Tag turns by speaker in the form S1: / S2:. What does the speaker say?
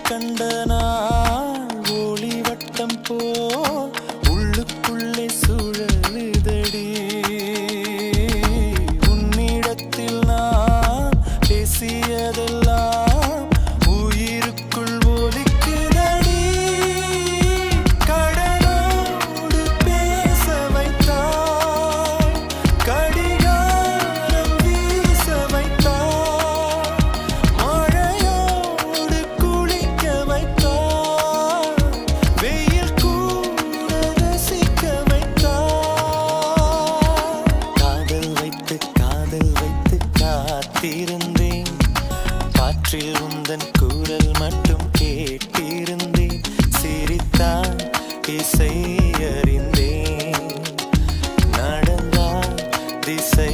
S1: கண்ட நாள் ஒளி வட்டம் போ உள்ளுக்குள்ளே சுழலுதடி. உன்னிடத்தில் நான் பேசியதெல்லாம் உயிருக்குள் ஒலிக்குதடி. கடலோடு பேச வைத்தாய், கடிகாரம் வீச வைத்தாய், மழையோடு குளிக்க வைத்தாய், வெயில் கூட ரசிக்க வைத்தாய். காதல் வைத்து காத்திருந்தேன், காற்றில் உந்தன் குரல் மட்டும் கேட்டிருந்தேன். சிரித்தால் இசை அறிந்தேன், நடந்தால் திசை